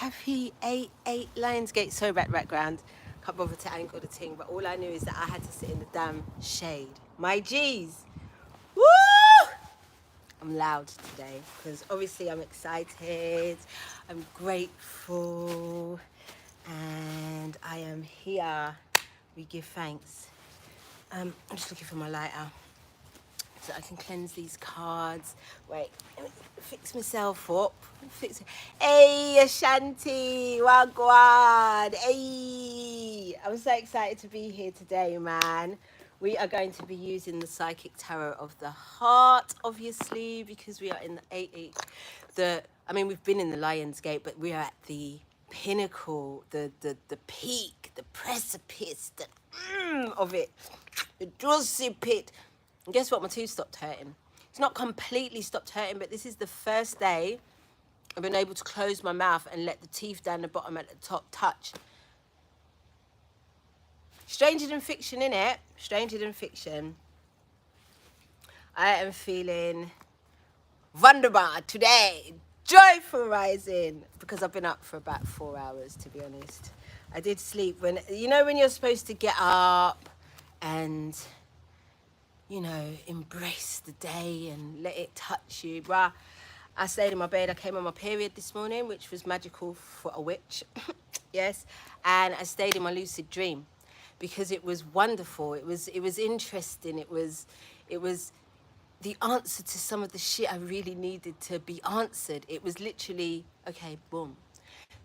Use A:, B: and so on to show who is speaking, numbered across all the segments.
A: Happy 8 Lionsgate. So background. Can't bother to angle the thing, but all I knew is that I had to sit in the damn shade. My G's. Woo! I'm loud today because obviously I'm excited. I'm grateful. And I am here. We give thanks. I'm just looking for my lighter so I can cleanse these cards. Wait, let me fix myself up. Hey, Ashanti, wagwan. Hey, I'm so excited to be here today, man. We are going to be using the Psychic Tarot of the Heart, obviously, because we are in the 8. We've been in the Lionsgate, but we are at the pinnacle, the peak, the precipice, of it, the juicy pit. And guess what? My tooth stopped hurting. It's not completely stopped hurting, but this is the first day I've been able to close my mouth and let the teeth down the bottom at the top touch. Stranger than fiction, innit? Stranger than fiction. I am feeling wunderbar today. Joyful rising. Because I've been up for about 4 hours, to be honest. I did sleep when you're supposed to get up and embrace the day and let it touch you. Bruh, I stayed in my bed. I came on my period this morning, which was magical for a witch. Yes. And I stayed in my lucid dream because it was wonderful. It was interesting. It was the answer to some of the shit I really needed to be answered. It was literally, okay, boom.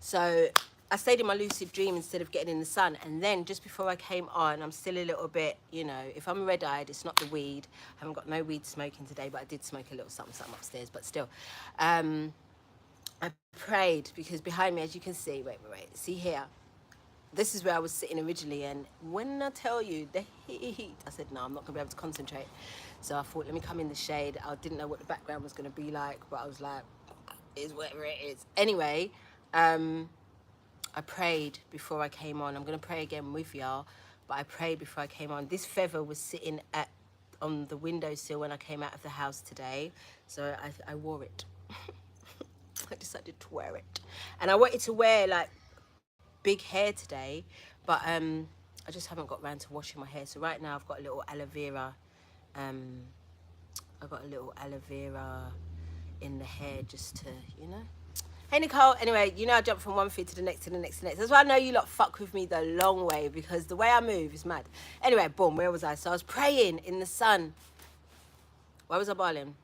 A: So I stayed in my lucid dream instead of getting in the sun. And then just before I came on, I'm still a little bit, if I'm red-eyed, it's not the weed. I haven't got no weed smoking today, but I did smoke a little something upstairs, but still. I prayed because behind me, as you can see, wait, see here. This is where I was sitting originally, and when I tell you the heat, I said, no, I'm not gonna be able to concentrate. So I thought, let me come in the shade. I didn't know what the background was gonna be like, but I was like, it's whatever it is. Anyway, I prayed before I came on. I'm going to pray again with y'all, but I prayed before I came on. This feather was sitting on the windowsill when I came out of the house today, so I wore it. I decided to wear it. And I wanted to wear, like, big hair today, but I just haven't got around to washing my hair. So right now I've got a little aloe vera. I've got a little aloe vera in the hair just to, Hey, Nicole. Anyway, I jump from one feed to the next, to the next, to the next. That's why I know you lot fuck with me the long way, because the way I move is mad. Anyway, boom, where was I? So I was praying in the sun. Why was I bawling?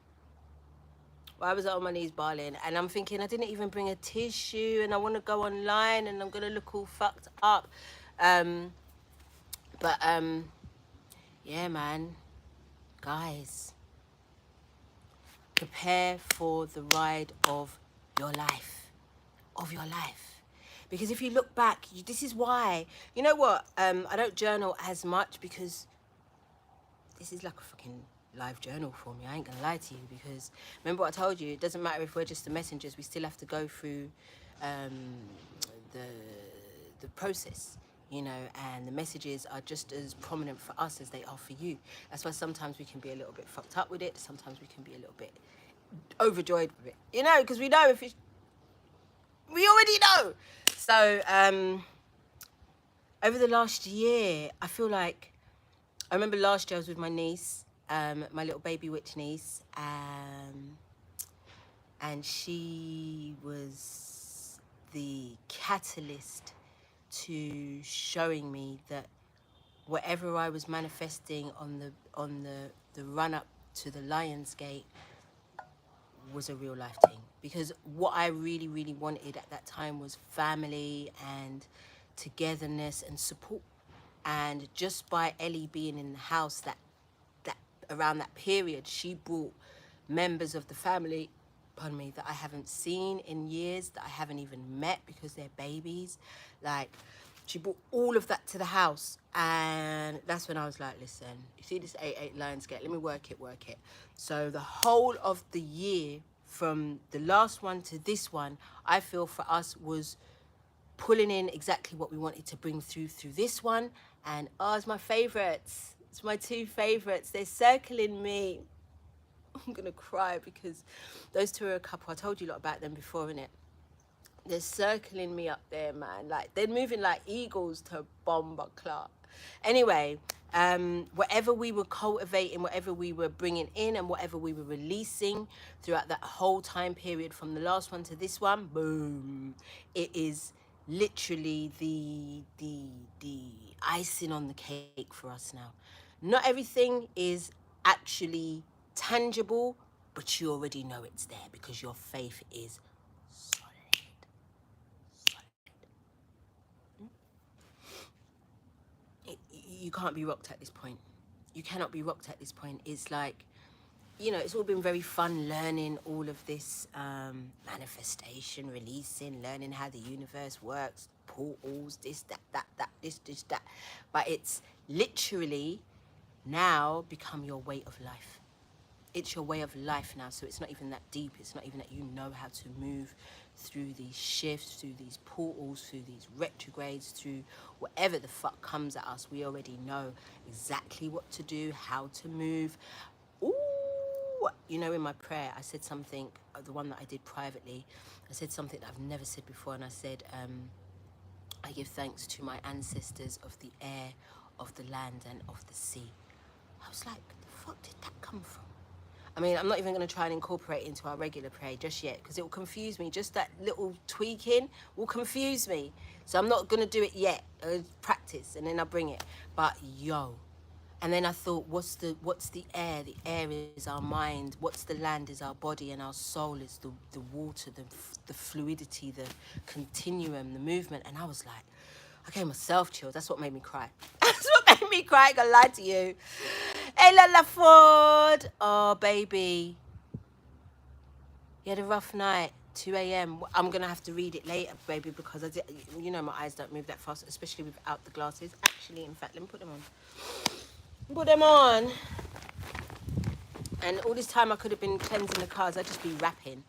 A: Why was I on my knees bawling? And I'm thinking, I didn't even bring a tissue, and I want to go online, and I'm going to look all fucked up. Yeah, man. Guys, prepare for the ride of your life. Because if you look back, this is why, you know what, I don't journal as much because this is like a fucking live journal for me. I ain't gonna lie to you, because remember what I told you, it doesn't matter if we're just the messengers, we still have to go through the process, and the messages are just as prominent for us as they are for you. That's why sometimes we can be a little bit fucked up with it, sometimes we can be a little bit overjoyed with it, because we know if it's, we already know. So over the last year, I feel like, I remember last year I was with my niece, my little baby witch niece, and she was the catalyst to showing me that whatever I was manifesting on the run up to the Lionsgate was a real life thing. Because what I really, really wanted at that time was family and togetherness and support. And just by Ellie being in the house that around that period, she brought members of the family, pardon me, that I haven't seen in years, that I haven't even met because they're babies. Like, she brought all of that to the house. And that's when I was like, listen, you see this 8 Lionsgate, let me work it. So the whole of the year, from the last one to this one, I feel for us was pulling in exactly what we wanted to bring through this one. And it's my favorites. It's my 2 favorites. They're circling me. I'm gonna cry because those 2 are a couple. I told you a lot about them before, innit? They're circling me up there, man. Like, they're moving like eagles to bomber Clark. Anyway, whatever we were cultivating, whatever we were bringing in, and whatever we were releasing throughout that whole time period from the last one to this one, boom, it is literally the icing on the cake for us now. Not everything is actually tangible, but you already know it's there because your faith is solid. You can't be rocked at this point. You cannot be rocked at this point. It's like, you know, it's all been very fun learning all of this manifestation, releasing, learning how the universe works, portals, this, that, this, that. But it's literally now become your way of life. It's your way of life now, so it's not even that deep. It's not even that you know how to move through these shifts, through these portals, through these retrogrades, through whatever the fuck comes at us. We already know exactly what to do, how to move. Ooh, you know, in my prayer, I said something, the one that I did privately, I said something that I've never said before, and I said, I give thanks to my ancestors of the air, of the land, and of the sea. I was like, the fuck did that come from? I mean, I'm not even going to try and incorporate it into our regular prayer just yet because it will confuse me. Just that little tweaking will confuse me. So I'm not going to do it yet. Practice, and then I'll bring it. But yo. And then I thought, what's the air? The air is our mind. What's the land is our body, and our soul is the water, the fluidity, the continuum, the movement. And I was like, I gave myself chills. That's what made me cry. That's what made me cry. I ain't gonna lie to you. Hey, La Ford. Oh, baby. You had a rough night. 2 a.m. I'm gonna have to read it later, baby, because you know my eyes don't move that fast, especially without the glasses. Actually, in fact, let me put them on. Put them on. And all this time I could have been cleansing the cars. I'd just be rapping.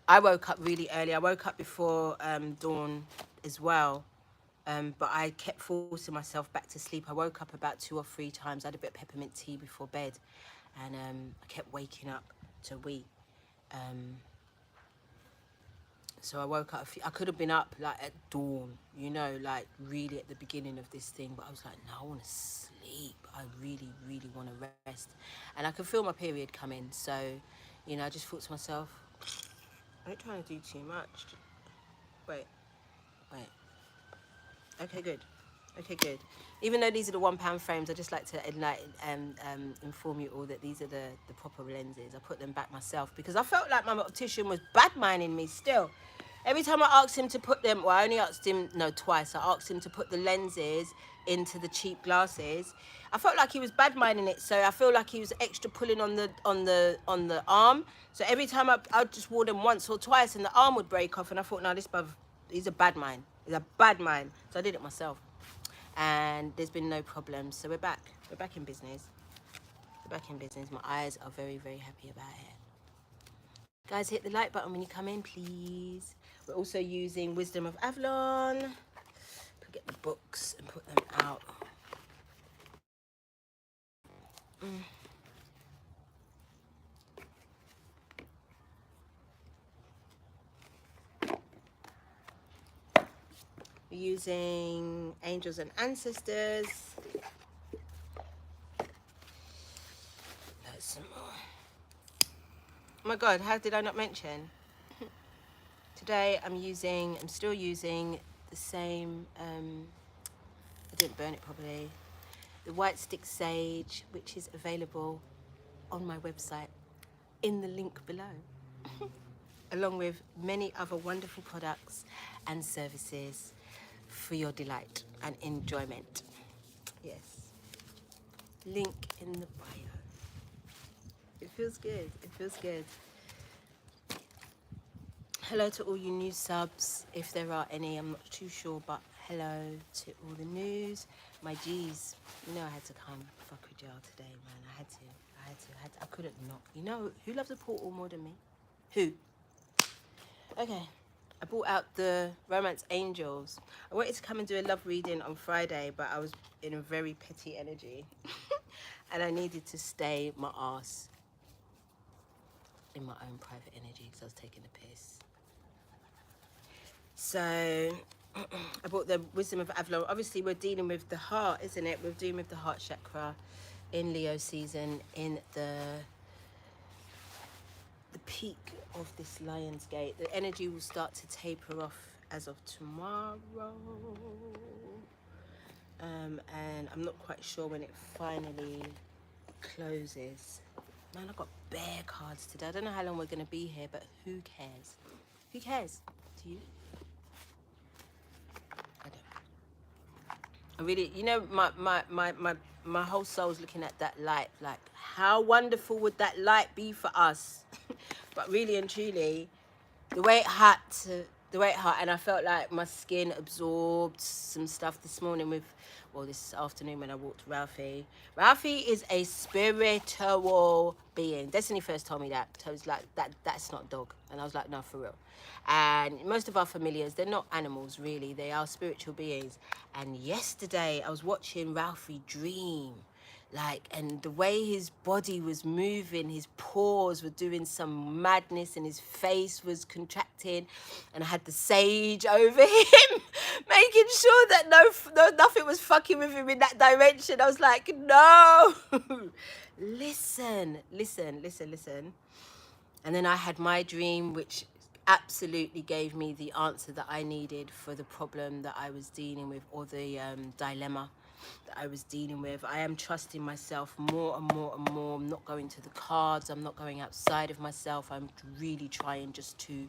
A: I woke up really early. I woke up before dawn as well. But I kept forcing myself back to sleep. I woke up about 2 or 3 times. I had a bit of peppermint tea before bed. And I kept waking up to wee. So I woke up, I could have been up like at dawn, you know, like really at the beginning of this thing. But I was like, no, I want to sleep. I really, really want to rest. And I could feel my period coming. So, you know, I just thought to myself, I ain't trying to do too much. Wait. Okay, good. Even though these are the £1 frames, I just like to inform you all that these are the proper lenses. I put them back myself because I felt like my optician was bad-minding me still. Every time I asked him to put them, well, I only asked him, no, twice. I asked him to put the lenses into the cheap glasses. I felt like he was bad-minding it, so I feel like he was extra pulling on the arm. So every time I just wore them once or twice, and the arm would break off, and I thought, no, this bruv, he's a bad mind. He's a bad mind. So I did it myself. And there's been no problems. So we're back. We're back in business. We're back in business. My eyes are very, very happy about it. Guys, hit the like button when you come in, please. We're also using Wisdom of Avalon. Get the books and put them out. We're using Angels and Ancestors. There's some more. Oh my God, how did I not mention? Today I'm still using the same, I didn't burn it properly, the White Stick Sage, which is available on my website in the link below, along with many other wonderful products and services for your delight and enjoyment. Yes. Link in the bio. It feels good. It feels good. Hello to all you new subs, if there are any. I'm not too sure, but hello to all the news. My G's, you know I had to come fuck with y'all today, man. I had to. I couldn't not. You know, who loves a portal more than me? Who? Okay. I brought out the Romance Angels. I wanted to come and do a love reading on Friday, but I was in a very petty energy. And I needed to stay my ass in my own private energy because I was taking the piss. So I brought the wisdom of Avalon. Obviously, we're dealing with the heart, isn't it? We're dealing with the heart chakra in Leo season, in the peak of this Lionsgate. The energy will start to taper off as of tomorrow. And I'm not quite sure when it finally closes. Man, I've got bare cards today. I don't know how long we're going to be here, but who cares? Who cares? Do you? I don't. I really, you know, my whole soul's looking at that light. Like, how wonderful would that light be for us? But really and truly, the way it hot, and I felt like my skin absorbed some stuff this morning with, well, this afternoon when I walked Ralphie. Ralphie is a spiritual being. Destiny first told me that. So I was like, that's not dog. And I was like, no, for real. And most of our familiars, they're not animals, really. They are spiritual beings. And yesterday, I was watching Ralphie dream. Like, and the way his body was moving, his pores were doing some madness and his face was contracting, and I had the sage over him making sure that nothing was fucking with him in that direction. I was like, no. listen. And then I had my dream, which absolutely gave me the answer that I needed for the problem that I was dealing with, or the dilemma that I was dealing with. I am trusting myself more and more and more. I'm not going to the cards. I'm not going outside of myself. I'm really trying just to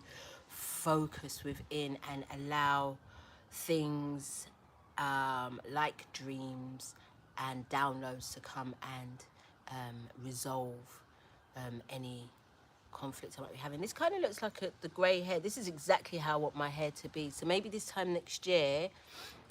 A: focus within and allow things like dreams and downloads to come and resolve any conflict I might be having. This kind of looks like the grey hair. This is exactly how I want my hair to be. So maybe this time next year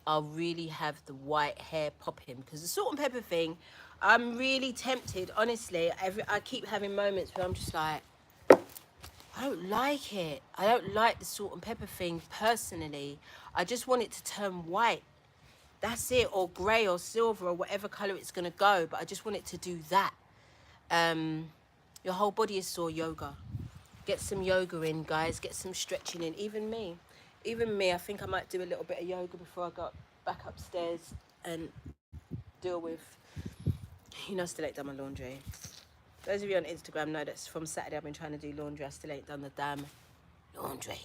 A: I'll really have the white hair popping, because the salt and pepper thing, I'm really tempted, honestly. I keep having moments where I'm just like, I don't like it. I don't like the salt and pepper thing personally. I just want it to turn white. That's it, or grey or silver or whatever colour it's going to go, but I just want it to do that. Your whole body is sore. Yoga. Get some yoga in, guys. Get some stretching in. Even me, I think I might do a little bit of yoga before I go back upstairs and deal with, still ain't done my laundry. Those of you on Instagram know that's from Saturday I've been trying to do laundry. I still ain't done the damn laundry.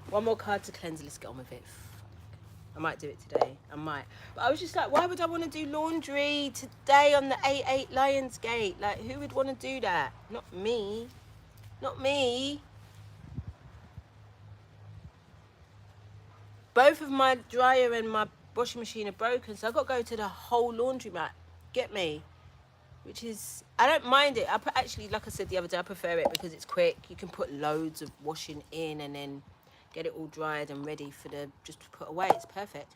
A: One more card to cleanse. Let's get on with it. I might do it today. I might. But I was just like, why would I want to do laundry today on the 8/8 Lionsgate? Like, who would want to do that? Not me. Not me. Both of my dryer and my washing machine are broken, so I've got to go to the whole laundromat. Get me? Which is, I don't mind it. Actually, like I said the other day, I prefer it because it's quick. You can put loads of washing in and then get it all dried and ready for just to put away. It's perfect.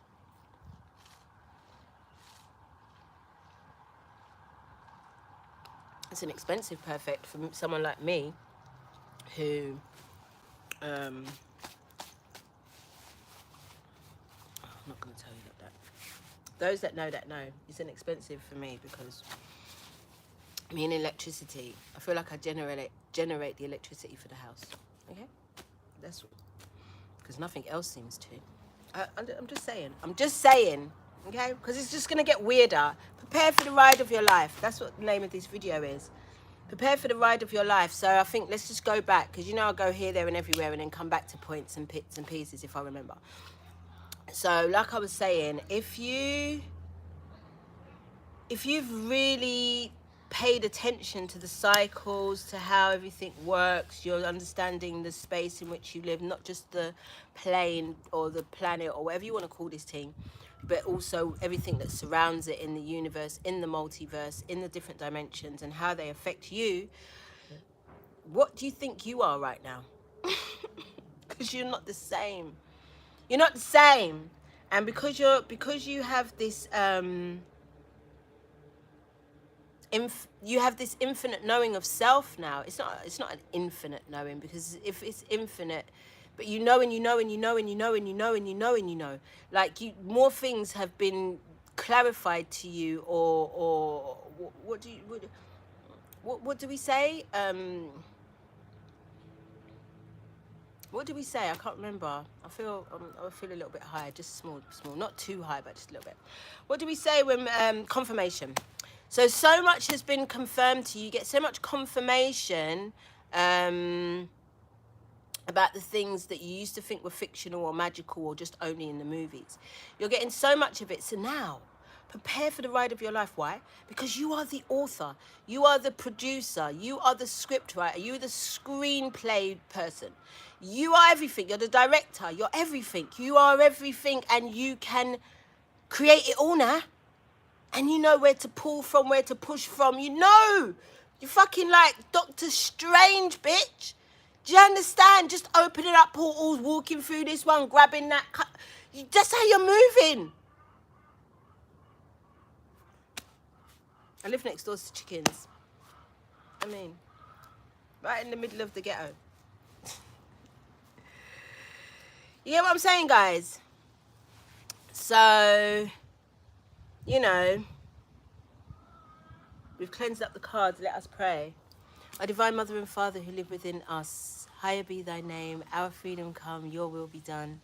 A: It's an expensive perfect for someone like me who I'm not going to tell you that. Those that know it's an expensive for me, because me and electricity, I feel like I generate the electricity for the house. Okay, that's because nothing else seems to. I'm just saying, okay? Because it's just going to get weirder. Prepare for the ride of your life. That's what the name of this video is. Prepare for the ride of your life. So I think let's just go back, because I'll go here, there and everywhere and then come back to points and bits and pieces if I remember. So like I was saying, if you've really paid attention to the cycles, to how everything works, you're understanding the space in which you live, not just the plane or the planet or whatever you want to call this thing, but also everything that surrounds it in the universe, in the multiverse, in the different dimensions, and how they affect you. What do you think you are right now? Because you're not the same. You're not the same. And because you have this you have this infinite knowing of self now. It's not an infinite knowing, because if it's infinite, but you know and you know and you know and you know and you know and you know and you know, like more things have been clarified to you, or what what do we say? What did we say? I can't remember. I feel a little bit high, just small, not too high, but just a little bit. What do we say when confirmation? So much has been confirmed to you. You get so much confirmation about the things that you used to think were fictional or magical or just only in the movies. You're getting so much of it. So now, prepare for the ride of your life. Why? Because you are the author. You are the producer. You are the script writer. You're the screenplay person. You are everything. You're the director. You're everything. You are everything, and you can create it all now. And you know where to pull from, where to push from. You know. You're fucking like Doctor Strange, bitch. Do you understand? Just opening up portals, walking through this one, grabbing that. That's how you're moving. I live next door to chickens. I mean, right in the middle of the ghetto. You get what I'm saying, guys? So, you know, we've cleansed up the cards. Let us pray. Our divine mother and father who live within us, higher be thy name, our freedom come, your will be done,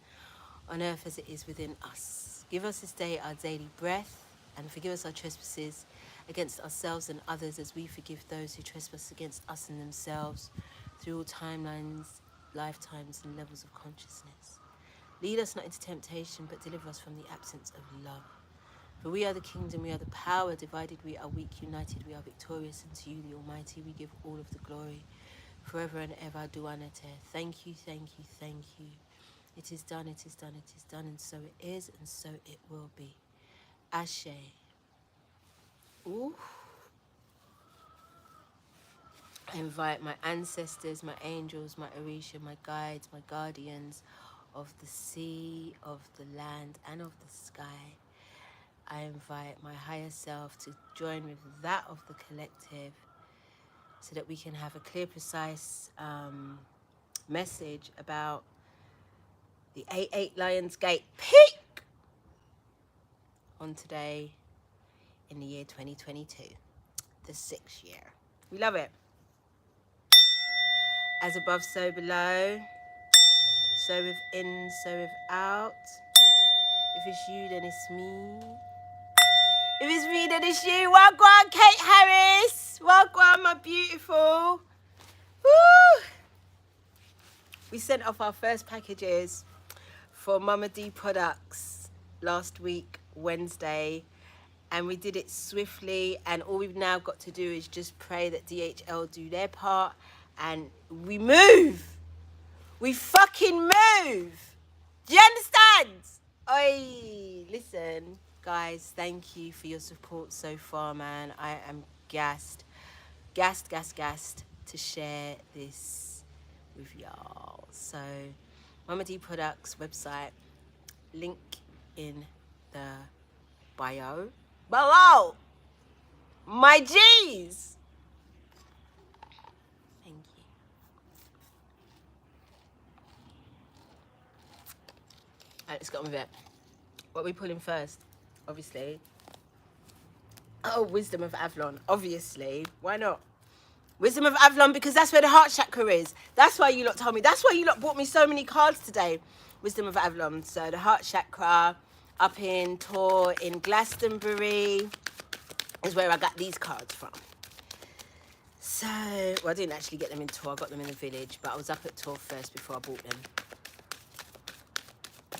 A: on earth as it is within us. Give us this day our daily breath, and forgive us our trespasses against ourselves and others as we forgive those who trespass against us and themselves, through all timelines, lifetimes, and levels of consciousness. Lead us not into temptation, but deliver us from the absence of love. For we are the kingdom, we are the power, divided we are weak, united we are victorious, and to you, the Almighty, we give all of the glory, forever and ever. Duanete. Thank you, thank you, thank you. It is done, it is done, it is done, and so it is, and so it will be. Ashe. Ooh. I invite my ancestors, my angels, my Orisha, my guides, my guardians of the sea, of the land, and of the sky. I invite my higher self to join with that of the collective so that we can have a clear, precise message about the 88 Lionsgate peak on today in the year 2022, the 6th year. We love it. As above, so below, so within, so without. If it's you, then it's me. If it's me, then it's you. Welcome, Kate Harris. Welcome, my beautiful. Woo! We sent off our first packages for Mama D products last week, Wednesday, and we did it swiftly, and all we've now got to do is just pray that DHL do their part, and we move. We fucking move. Do you understand? Oi, listen, guys, thank you for your support so far, man. I am gassed to share this with y'all. So, Mama D Products website, link in the bio below. My G's. Thank you. Alright, let's get on with it. What are we pulling first? Obviously. Oh, Wisdom of Avalon. Obviously. Why not? Wisdom of Avalon, because that's where the heart chakra is. That's why you lot told me. That's why you lot bought me so many cards today. Wisdom of Avalon. So the heart chakra up in Tor in Glastonbury is where I got these cards from. So, well, I didn't actually get them in Tor. I got them in the village, but I was up at Tor first before I bought them.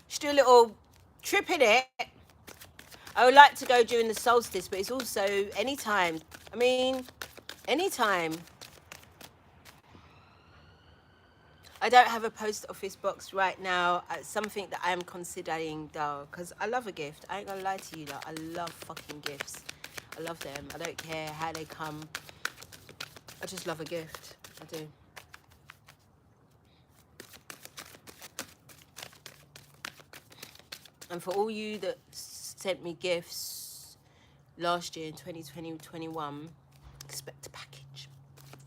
A: Just do a little trip in it. I would like to go during the solstice, but it's also anytime. I mean, anytime. I don't have a post office box right now. It's something that I am considering, though, because I love a gift. I ain't gonna lie to you, though. I love fucking gifts. I love them. I don't care how they come. I just love a gift. I do. And for all you that sent me gifts last year in 2020-21, expect a package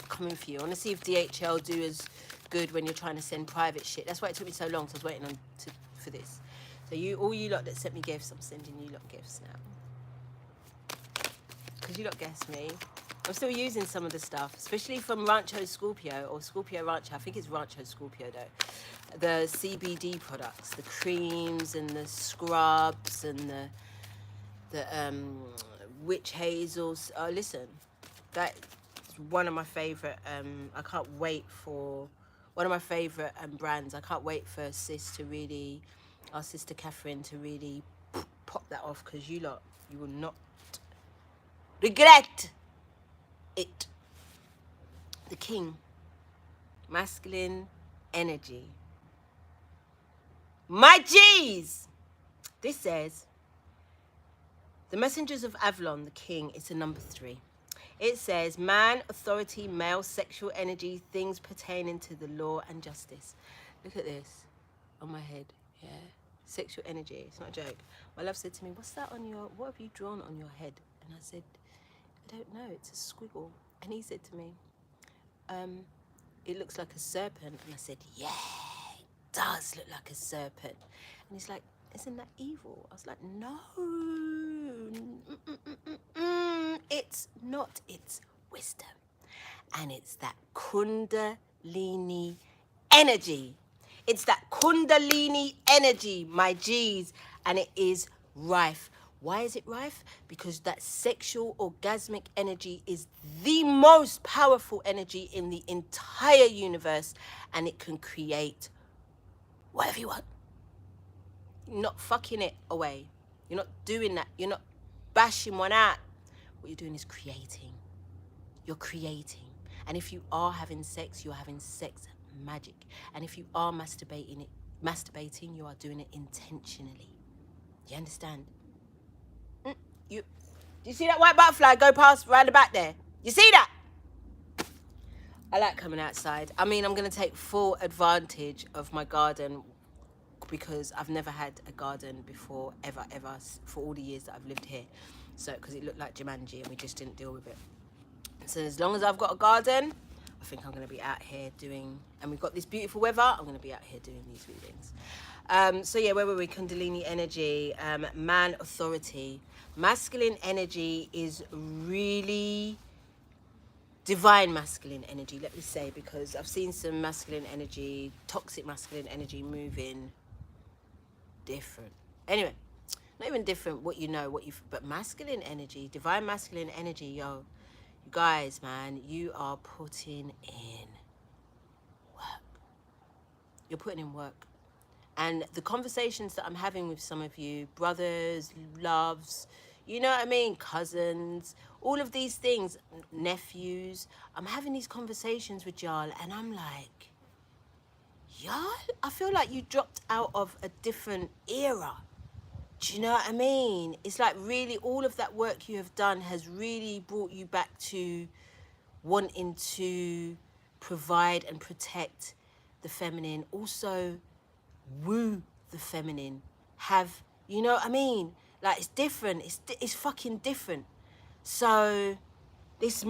A: coming for you. I want to see if DHL do as good when you're trying to send private shit. That's why it took me so long, because I was waiting on for this. So all you lot that sent me gifts, I'm sending you lot gifts now. Because you lot guessed me. I'm still using some of the stuff, especially from Rancho Scorpio or Scorpio Rancho. I think it's Rancho Scorpio though. The CBD products, the creams and the scrubs and the witch hazels. Oh, listen, that's one of my favorite. I can't wait for one of my favorite brands. I can't wait for our sister Catherine to really pop that off, because you will not regret it. The king, masculine energy. My G's! This says, the messengers of Avalon, the king, it's a number 3. It says, man, authority, male, sexual energy, things pertaining to the law and justice. Look at this on my head, yeah. Sexual energy, it's not a joke. My love said to me, what have you drawn on your head? And I said, I don't know, it's a squiggle. And he said to me, it looks like a serpent. And I said, yeah, it does look like a serpent. And he's like, isn't that evil? I was like, no, it's not, it's wisdom. And it's that Kundalini energy. It's that Kundalini energy, my G's, and it is rife. Why is it rife? Because that sexual orgasmic energy is the most powerful energy in the entire universe, and it can create whatever you want. You're not fucking it away. You're not doing that. You're not bashing one out. What you're doing is creating. You're creating. And if you are having sex, you're having sex magic. And if you are masturbating, you are doing it intentionally. You understand? Do you see that white butterfly go past round the back there? You see that? I like coming outside. I mean, I'm going to take full advantage of my garden, because I've never had a garden before, ever, for all the years that I've lived here. So, because it looked like Jumanji and we just didn't deal with it. So as long as I've got a garden, I think I'm going to be out here and we've got this beautiful weather, I'm going to be out here doing these readings. So yeah, where were we? Kundalini energy, man, authority. Masculine energy is really divine masculine energy, let me say, because I've seen some masculine energy, toxic masculine energy moving different. Anyway, not even different, but masculine energy, divine masculine energy, yo. You guys, man, you are putting in work. You're putting in work. And the conversations that I'm having with some of you, brothers, loves, you know what I mean, cousins, all of these things, nephews, I'm having these conversations with y'all, and I'm like, y'all, I feel like you dropped out of a different era. Do you know what I mean? It's like really all of that work you have done has really brought you back to wanting to provide and protect the feminine. Also, woo the feminine. You know what I mean? Like, it's different. It's fucking different. So this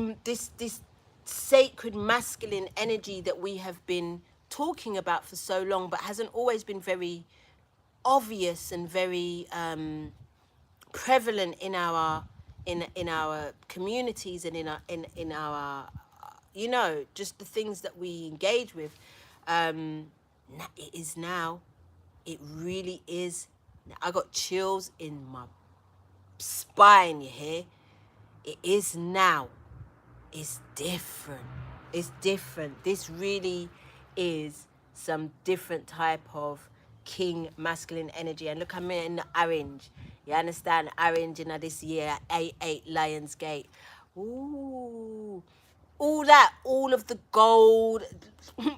A: sacred masculine energy that we have been talking about for so long, but hasn't always been very obvious and very prevalent in our communities and in our you know, just the things that we engage with. It is now. It really is. I got chills in my spine, you hear? It is now. It's different. It's different. This really is some different type of king masculine energy. And look, I'm in the orange. You understand? Orange in this year, 88 Lionsgate. Ooh. All of the gold.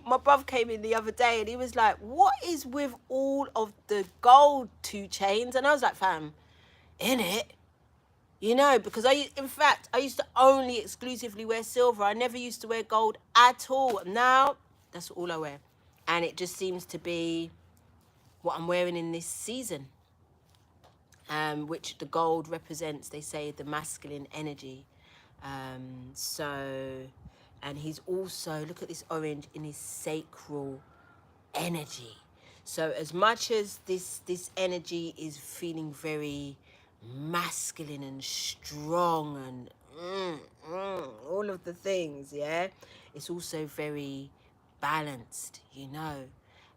A: My brother came in the other day and he was like, what is with all of the gold 2 chains? And I was like, fam, in it. You know, because I used to only exclusively wear silver. I never used to wear gold at all. Now, that's all I wear. And it just seems to be what I'm wearing in this season. Which the gold represents, they say, the masculine energy. And he's also, look at this orange, in his sacral energy. So as much as this energy is feeling very masculine and strong and all of the things, yeah? It's also very balanced, you know,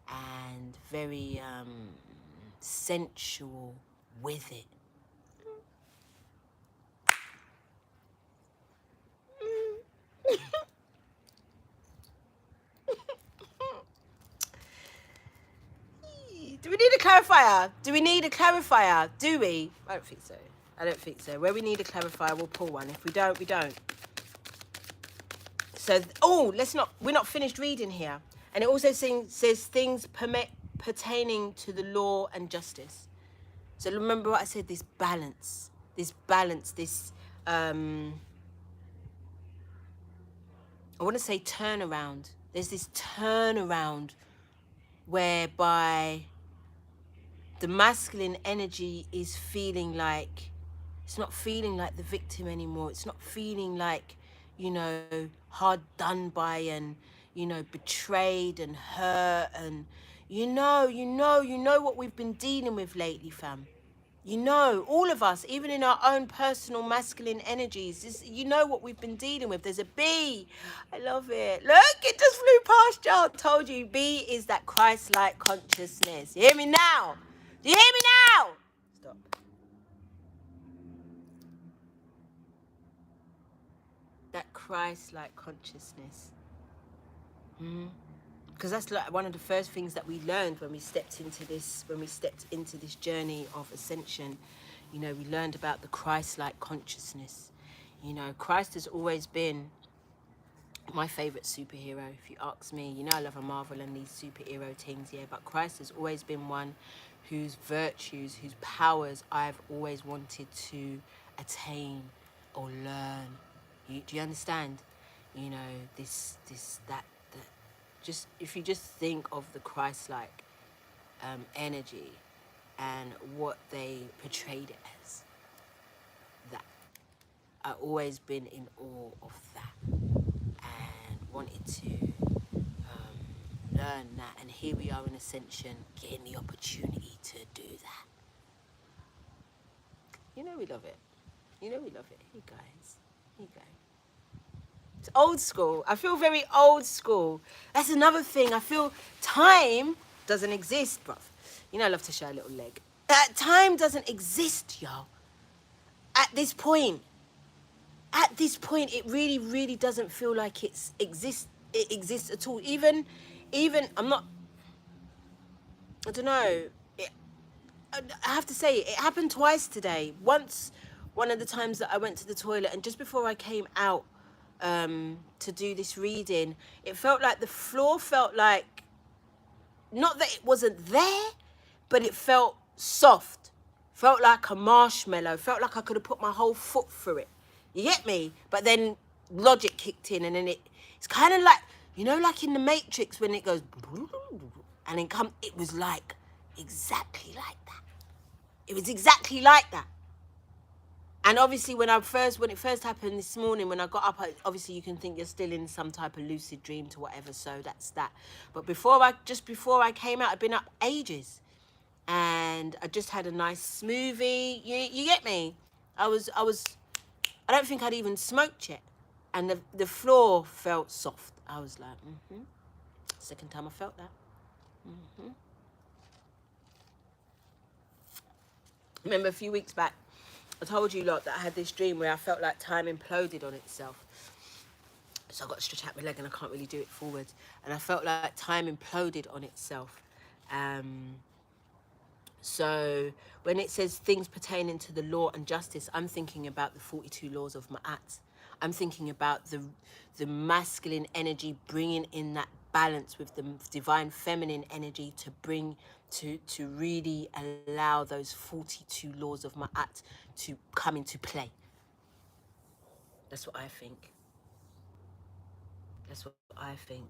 A: and very sensual with it. Do we need a clarifier? Do we need a clarifier? Do we? I don't think so. I don't think so. Where we need a clarifier, we'll pull one. If we don't, we don't. So, oh, we're not finished reading here. And it also says things pertaining to the law and justice. So remember what I said, this balance, I want to say turnaround. There's this turnaround whereby the masculine energy is feeling like, it's not feeling like the victim anymore. It's not feeling like, you know, hard done by and, you know, betrayed and hurt and, you know what we've been dealing with lately, fam. You know, all of us, even in our own personal masculine energies, you know what we've been dealing with. There's a bee. I love it. Look, it just flew past y'all. Told you, bee is that Christ-like consciousness. You hear me now? Do you hear me now? Stop. That Christ-like consciousness. Because that's like one of the first things that we learned when we stepped into this journey of ascension. You know, we learned about the Christ-like consciousness. You know, Christ has always been my favorite superhero, if you ask me. You know, I love a Marvel and these superhero things, yeah, but Christ has always been one whose virtues, whose powers I've always wanted to attain or learn. Do you understand? You know, that just, if you just think of the Christ-like energy and what they portrayed it as, that I've always been in awe of that and wanted to learn that. And here we are in Ascension, getting the opportunity to do that. You know we love it. You know we love it. Hey guys, here you go. It's old school. I feel very old school. That's another thing. I feel time doesn't exist, bruv. You know I love to show a little leg. Time doesn't exist, y'all. At this point, it really, really doesn't feel like it exists at all. Even, I'm not, I don't know. I have to say, it happened twice today. Once, one of the times that I went to the toilet, and just before I came out to do this reading, it felt like the floor felt like, not that it wasn't there, but it felt soft. Felt like a marshmallow. Felt like I could have put my whole foot through it. You get me? But then logic kicked in, and then it's kind of like, you know, like in the Matrix when it goes, and then it was like exactly like that. It was exactly like that. And obviously when it first happened this morning, when I got up, obviously you can think you're still in some type of lucid dream to whatever, so that's that. But just before I came out, I'd been up ages. And I just had a nice smoothie. You get me? I don't think I'd even smoked yet. And the floor felt soft. I was like, Second time I felt that. Remember a few weeks back, I told you lot that I had this dream where I felt like time imploded on itself. So I got to stretch out my leg and I can't really do it forward. And I felt like time imploded on itself. So when it says things pertaining to the law and justice, I'm thinking about the 42 laws of Ma'at. I'm thinking about the masculine energy bringing in that balance with the divine feminine energy to bring to really allow those 42 laws of Ma'at to come into play. That's what I think. That's what I think.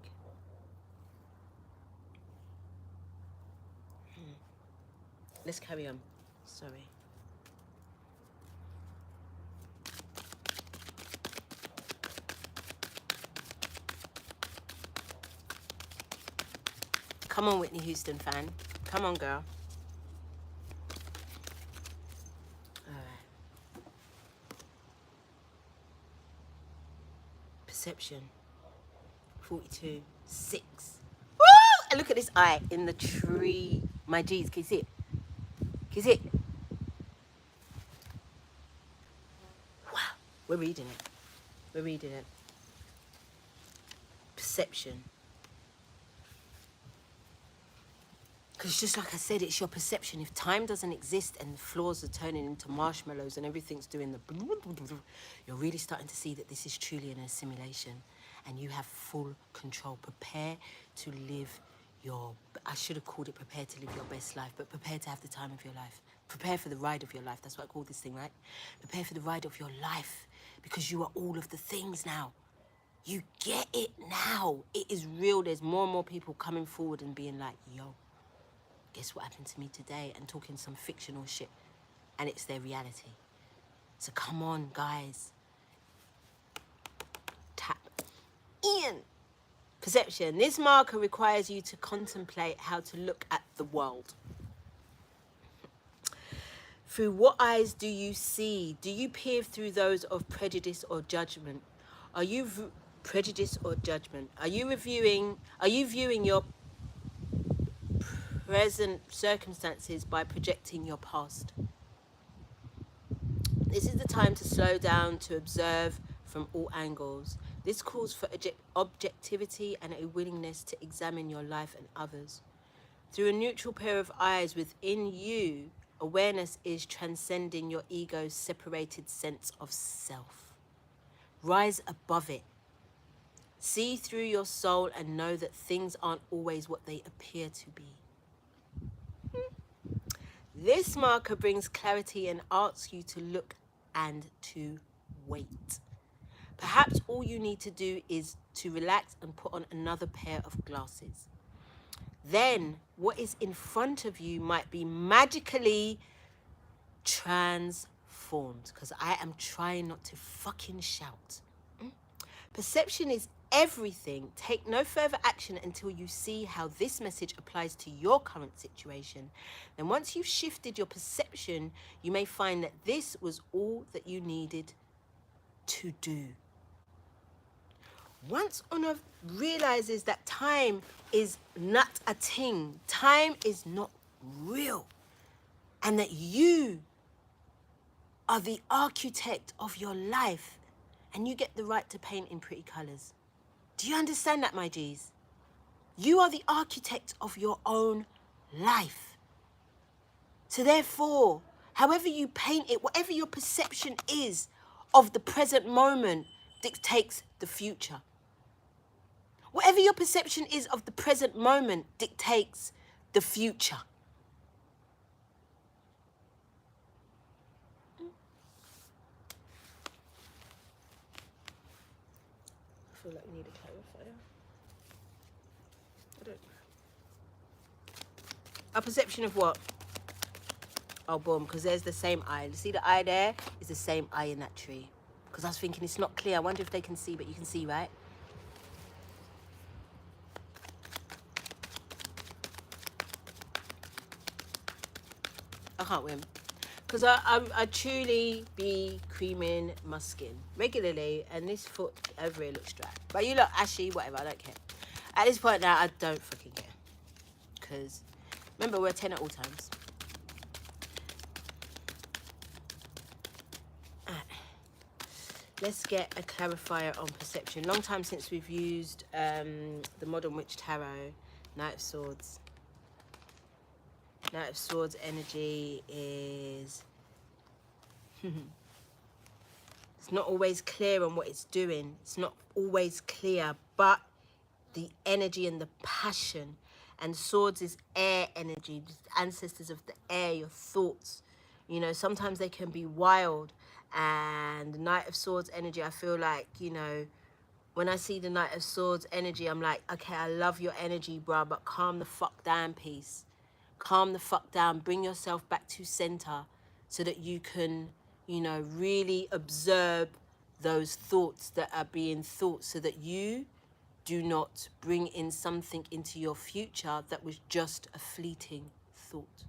A: Let's carry on. Sorry. Come on, Whitney Houston fan. Come on, girl. All right. Perception. 42. 6. Woo! And look at this eye in the tree. My G's, can you see it? Can you see it? Wow. We're reading it. We're reading it. Perception. Because just like I said, it's your perception. If time doesn't exist and the floors are turning into marshmallows and everything's doing the... You're really starting to see that this is truly an assimilation. And you have full control. Prepare to live your... I should have called it prepare to live your best life, but prepare to have the time of your life. Prepare for the ride of your life. That's what I call this thing, right? Prepare for the ride of your life. Because you are all of the things now. You get it now. It is real. There's more and more people coming forward and being like, yo, guess what happened to me today? And talking some fictional shit. And it's their reality. So come on, guys. Tap in. Perception. This marker requires you to contemplate how to look at the world. Through what eyes do you see? Do you peer through those of prejudice or judgment? Are you prejudice or judgment? Are you viewing your present circumstances by projecting your past? This is the time to slow down, to observe from all angles. This calls for objectivity and a willingness to examine your life and others. Through a neutral pair of eyes within you, awareness is transcending your ego's separated sense of self. Rise above it. See through your soul and know that things aren't always what they appear to be. This marker brings clarity and asks you to look and to wait. Perhaps all you need to do is to relax and put on another pair of glasses. Then what is in front of you might be magically transformed. Because I am trying not to fucking shout. Perception is everything. Take no further action until you see how this message applies to your current situation. Then once you've shifted your perception, you may find that this was all that you needed to do. Once Honor realizes that time is not a thing, time is not real, and that you are the architect of your life, and you get the right to paint in pretty colors. Do you understand that, my G's? You are the architect of your own life. So therefore, however you paint it, whatever your perception is of the present moment dictates the future. Whatever your perception is of the present moment dictates the future. I feel like we need a clarifier. I don't know. A perception of what? Oh, boom, because there's the same eye. See the eye there? Is the same eye in that tree. Because I was thinking it's not clear. I wonder if they can see, but you can see, right? I can't win. Because I truly be creaming my skin regularly, and this foot over here looks dry. But you look ashy, whatever, I don't care. At this point now, I don't fucking care. Because, remember, we're 10 at all times. Let's get a clarifier on perception. Long time since we've used the Modern Witch Tarot, Knight of Swords. Knight of Swords energy is... it's not always clear on what it's doing. It's not always clear, but the energy and the passion. And Swords is air energy, the ancestors of the air, your thoughts. You know, sometimes they can be wild. And Knight of Swords energy, I feel like, you know, when I see the Knight of Swords energy, I'm like, okay, I love your energy, bruh, but calm the fuck down, peace. Calm the fuck down. Bring yourself back to center so that you can, you know, really observe those thoughts that are being thought, so that you do not bring in something into your future that was just a fleeting thought.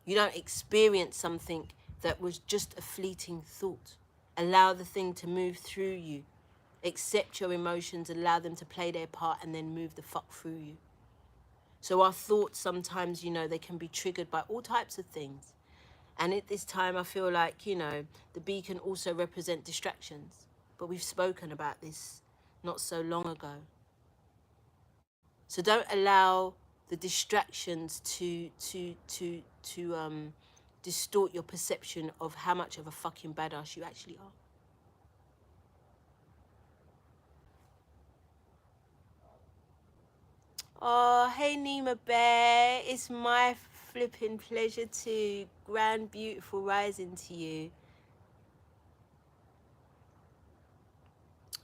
A: You don't experience something that was just a fleeting thought. Allow the thing to move through you. Accept your emotions, allow them to play their part, and then move the fuck through you. So our thoughts sometimes, you know, they can be triggered by all types of things. And at this time, I feel like, you know, the bee can also represent distractions. But we've spoken about this not so long ago. So don't allow the distractions to distort your perception of how much of a fucking badass you actually are. Oh, hey Nima Bear, it's my flipping pleasure to grand beautiful rising to you.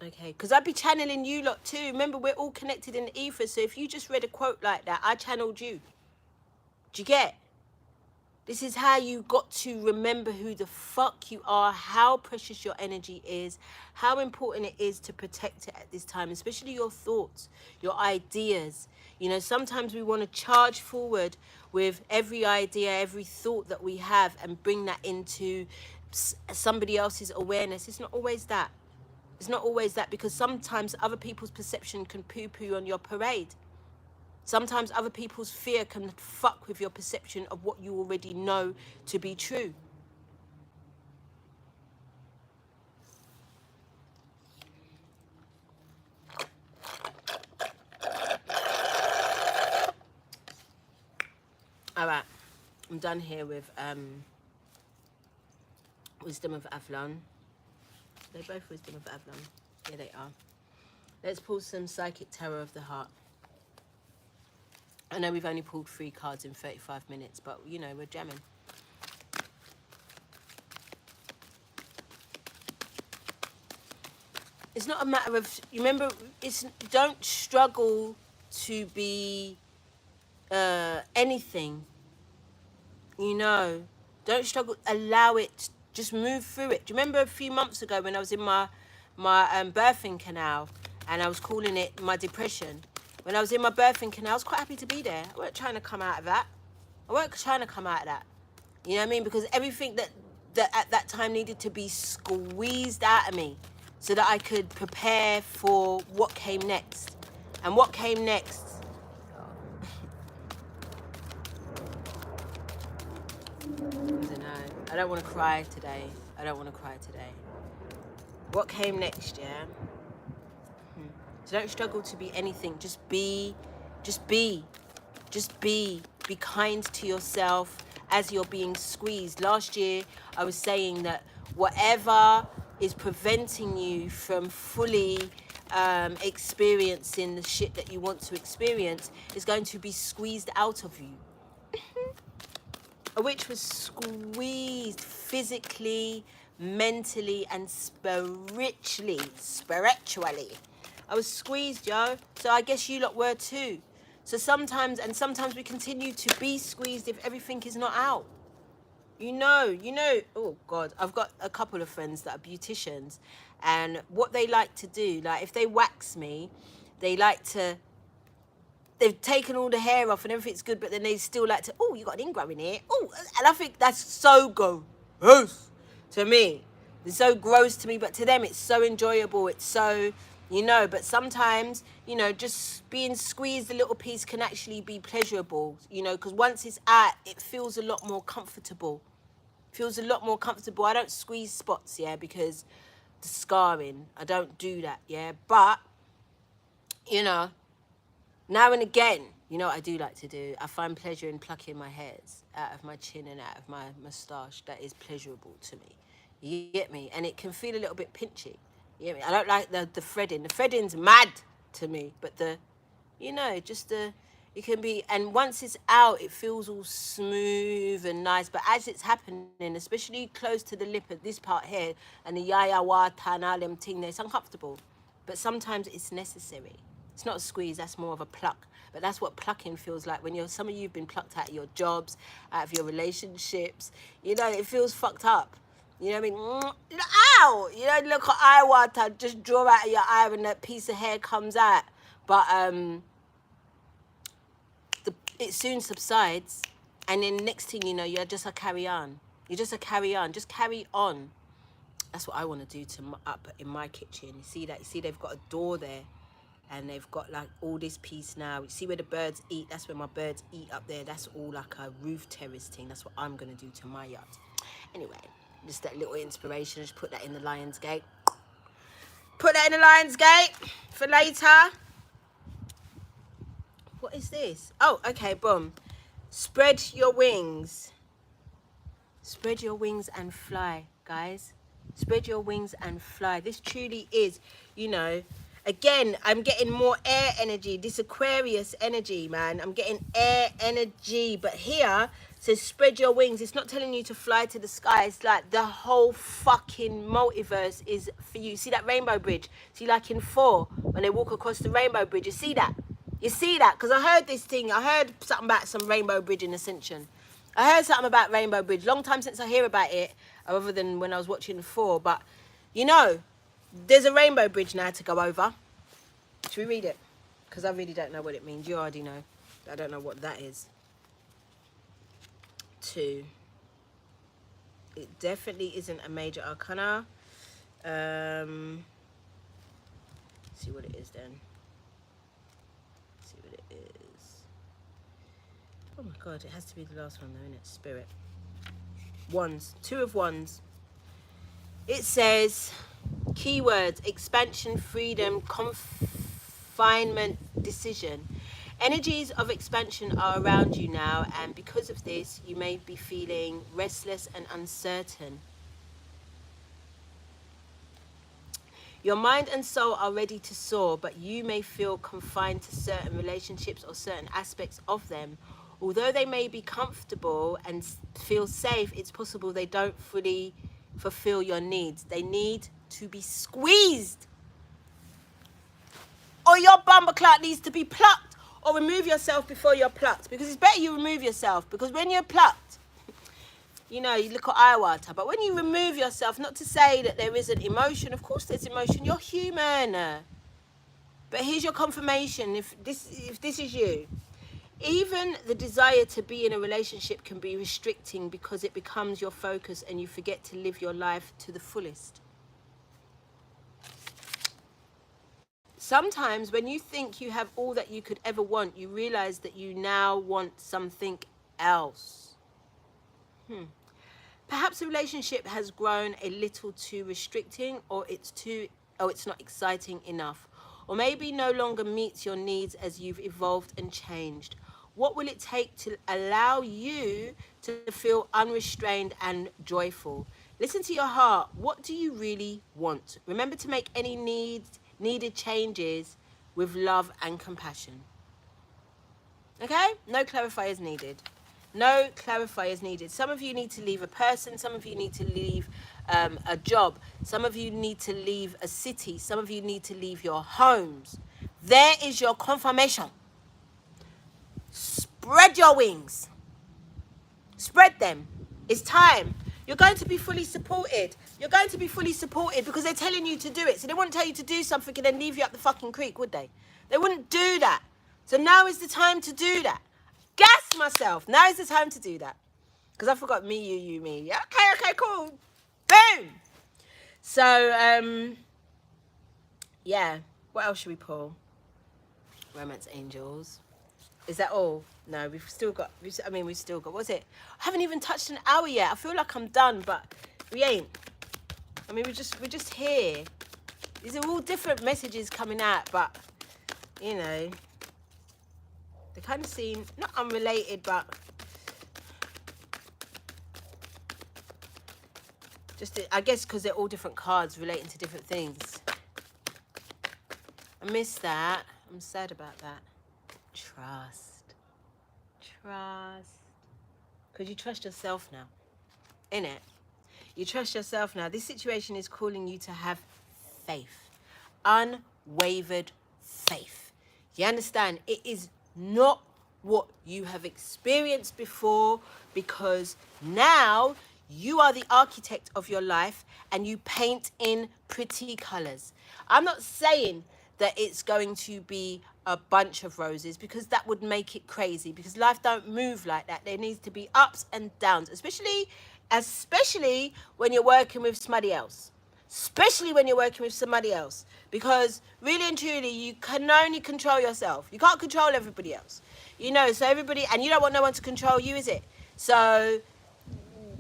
A: Okay, because I'd be channeling you lot too. Remember, we're all connected in the ether, so if you just read a quote like that, I channeled you. Do you get? This is how you got to remember who the fuck you are, how precious your energy is, how important it is to protect it at this time, especially your thoughts, your ideas. You know, sometimes we want to charge forward with every idea, every thought that we have and bring that into somebody else's awareness. It's not always that. It's not always that, because sometimes other people's perception can poo-poo on your parade. Sometimes other people's fear can fuck with your perception of what you already know to be true. All right, I'm done here with Wisdom of Avalon. They're both Wisdom of Avalon. Here they are. Let's pull some Psychic Tarot of the Heart. I know we've only pulled 3 cards in 35 minutes, but, you know, we're jamming. It's not a matter of, you remember, don't struggle to be anything, you know. Don't struggle, allow it, just move through it. Do you remember a few months ago when I was in my birthing canal and I was calling it my depression? When I was in my birthing canal, I was quite happy to be there. I weren't trying to come out of that. I weren't trying to come out of that. You know what I mean? Because everything that at that time needed to be squeezed out of me so that I could prepare for what came next. And what came next? I don't know. I don't want to cry today. I don't want to cry today. What came next, yeah? So don't struggle to be anything. Just be. Just be. Just be. Be kind to yourself as you're being squeezed. Last year, I was saying that whatever is preventing you from fully experiencing the shit that you want to experience is going to be squeezed out of you. A witch was squeezed physically, mentally, and spiritually. I was squeezed, yo. So I guess you lot were too. So sometimes we continue to be squeezed if everything is not out. You know, oh God, I've got a couple of friends that are beauticians, and what they like to do, like if they wax me, they like to, they've taken all the hair off and everything's good, but then they still like to, oh, you got an ingrow in here. Oh, and I think that's so gross to me. It's so gross to me, but to them it's so enjoyable. It's so, you know, but sometimes, you know, just being squeezed a little piece can actually be pleasurable, you know, because once it's out, it feels a lot more comfortable. Feels a lot more comfortable. I don't squeeze spots, yeah, because the scarring. I don't do that, yeah. But, you know, now and again, you know what I do like to do? I find pleasure in plucking my hairs out of my chin and out of my moustache. That is pleasurable to me. You get me? And it can feel a little bit pinchy. You get me? I don't like the threading. The threading's mad to me. But the, you know, just the, it can be, and once it's out, it feels all smooth and nice. But as it's happening, especially close to the lip of this part here, and the yaya wata and all them thing, it's uncomfortable. But sometimes it's necessary. It's not a squeeze, that's more of a pluck. But that's what plucking feels like when some of you've been plucked out of your jobs, out of your relationships. You know, it feels fucked up. You know what I mean? Ow! You know, look at eye water, just draw out of your eye when that piece of hair comes out. But it soon subsides. And then next thing you know, you're just a carry on. You're just a carry on. Just carry on. That's what I want to do to up in my kitchen. You see that? You see they've got a door there, and they've got like all this piece now. You see where the birds eat? That's where my birds eat up there. That's all like a roof terrace thing. That's what I'm gonna do to my yard. Anyway, just that little inspiration. Just put that in the Lionsgate. Put that in the Lionsgate for later. What is this? Oh, okay, boom. Spread your wings. Spread your wings and fly, guys. Spread your wings and fly. This truly is, you know, again, I'm getting more air energy. This Aquarius energy, man. I'm getting air energy. But here says spread your wings. It's not telling you to fly to the sky. It's like the whole fucking multiverse is for you. See that rainbow bridge? See, like in 4, when they walk across the rainbow bridge, you see that? You see that? Because I heard this thing. I heard something about some rainbow bridge in Ascension. I heard something about Rainbow Bridge. Long time since I hear about it, other than when I was watching 4. But, you know, there's a Rainbow Bridge now to go over. Should we read it? Because I really don't know what it means. You already know. I don't know what that is. 2. It definitely isn't a major arcana. See what it is then. See what it is. Oh my God, it has to be the last one though, isn't it? Spirit. Wands. 2 of Wands. It says, keywords, expansion, freedom, confinement, decision. Energies of expansion are around you now, and because of this, you may be feeling restless and uncertain. Your mind and soul are ready to soar, but you may feel confined to certain relationships or certain aspects of them. Although they may be comfortable and feel safe, it's possible they don't fully fulfill your needs. They need to be squeezed. Or your bumper clout needs to be plucked. Or remove yourself before you're plucked. Because it's better you remove yourself. Because when you're plucked, you know, you look at eye water. But when you remove yourself, not to say that there isn't emotion. Of course there's emotion. You're human. But here's your confirmation. If this is you. Even the desire to be in a relationship can be restricting because it becomes your focus and you forget to live your life to the fullest. Sometimes when you think you have all that you could ever want, you realize that you now want something else. Perhaps a relationship has grown a little too restricting, or it's not exciting enough, or maybe no longer meets your needs as you've evolved and changed. What will it take to allow you to feel unrestrained and joyful? Listen to your heart. What do you really want? Remember to make any needed changes with love and compassion. Okay? No clarifiers needed. No clarifiers needed. Some of you need to leave a person. Some of you need to leave a job. Some of you need to leave a city. Some of you need to leave your homes. There is your confirmation. Spread your wings. Spread them. It's time. You're going to be fully supported. You're going to be fully supported because they're telling you to do it. So they wouldn't tell you to do something and then leave you up the fucking creek, would they? They wouldn't do that. So now is the time to do that. Gas myself. Now is the time to do that. Because I forgot me, you, me. Yeah, okay, cool. Boom. So, yeah. What else should we pull? Romance angels. Is that all? No, we've still got, what's it? I haven't even touched an hour yet. I feel like I'm done, but we ain't. I mean, we're just here. These are all different messages coming out, but, you know, they kind of seem, not unrelated, but just, I guess because they're all different cards relating to different things. I missed that. I'm sad about that. Trust. Because you trust yourself now. Innit? You trust yourself now. This situation is calling you to have faith. Unwavered faith. You understand? It is not what you have experienced before, because now you are the architect of your life and you paint in pretty colors. I'm not saying that it's going to be a bunch of roses, because that would make it crazy, because life don't move like that. There needs to be ups and downs, especially when you're working with somebody else. especially when you're working with somebody else, because really and truly you can only control yourself. You can't control everybody else, you know. So everybody, and you don't want no one to control you, is it? So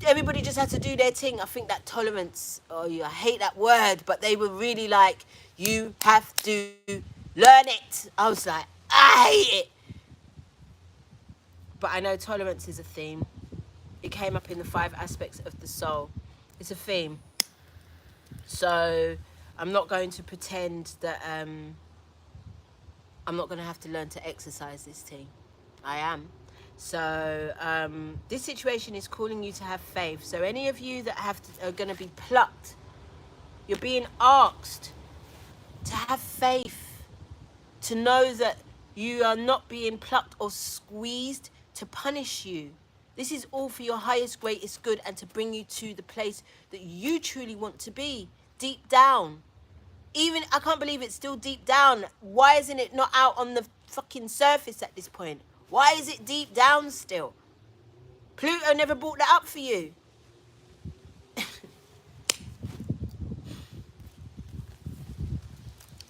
A: everybody just has to do their thing. I think that tolerance, I hate that word, but they were really like, you have to learn it. I was like, I hate it. But I know tolerance is a theme. It came up in the 5 aspects of the soul. It's a theme. So I'm not going to pretend that I'm not going to have to learn to exercise this thing. I am. So this situation is calling you to have faith. So any of you that are going to be plucked, you're being asked to have faith, to know that you are not being plucked or squeezed to punish you. This is all for your highest, greatest good, and to bring you to the place that you truly want to be, deep down. Even, I can't believe it's still deep down. Why isn't it not out on the fucking surface at this point? Why is it deep down still? Pluto never brought that up for you.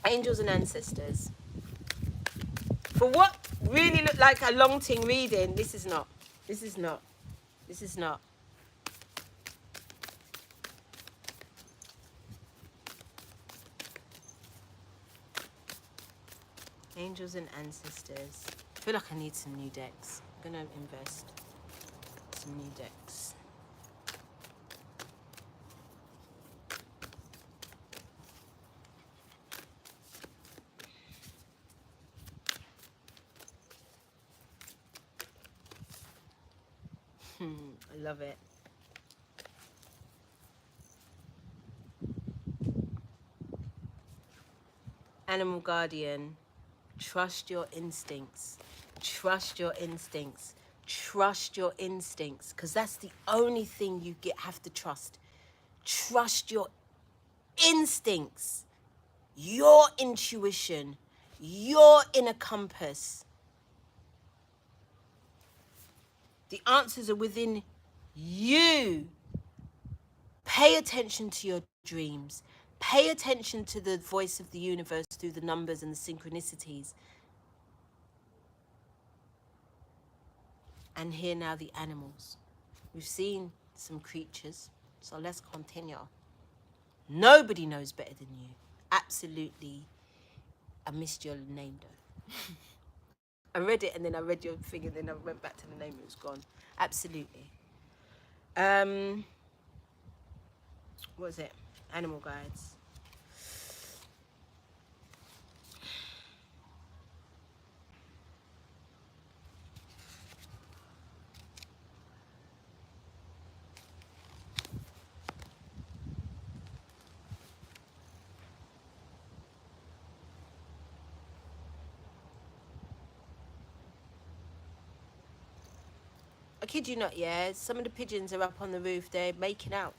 A: Angels and ancestors. For what really looked like a long thing reading, this is not. This is not. This is not. Angels and ancestors. I feel like I need some new decks. I'm going to invest some new decks. I love it. Animal guardian, trust your instincts. Trust your instincts. Trust your instincts, because that's the only thing you have to trust. Trust your instincts, your intuition, your inner compass. The answers are within you. Pay attention to your dreams. Pay attention to the voice of the universe through the numbers and the synchronicities. And here now the animals. We've seen some creatures, so let's continue. Nobody knows better than you. Absolutely. I missed your name though. I read it and then I read your thing and then I went back to the name, it was gone. Absolutely. What was it? Animal guides. I kid you not, yeah. Some of the pigeons are up on the roof. They're making out.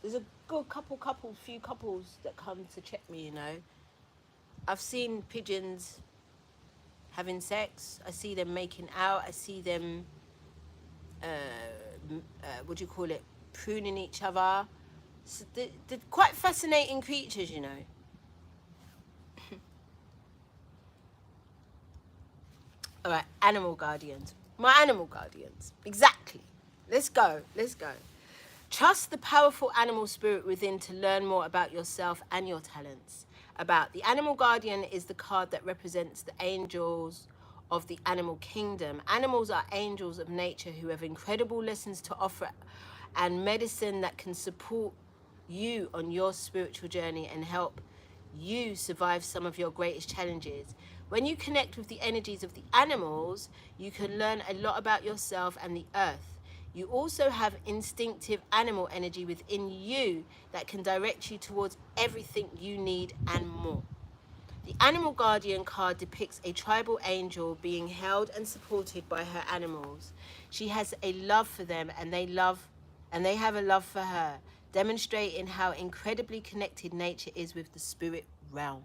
A: There's a good few couples that come to check me, you know. I've seen pigeons having sex. I see them making out. I see them, what do you call it, pruning each other. So they're quite fascinating creatures, you know. All right, animal guardians. My animal guardians. Exactly. Let's go. Let's go. Trust the powerful animal spirit within to learn more about yourself and your talents. About the animal guardian is the card that represents the angels of the animal kingdom. Animals are angels of nature who have incredible lessons to offer and medicine that can support you on your spiritual journey and help you survive some of your greatest challenges. When you connect with the energies of the animals, you can learn a lot about yourself and the earth. You also have instinctive animal energy within you that can direct you towards everything you need and more. The Animal Guardian card depicts a tribal angel being held and supported by her animals. She has a love for them and they have a love for her, demonstrating how incredibly connected nature is with the spirit realm.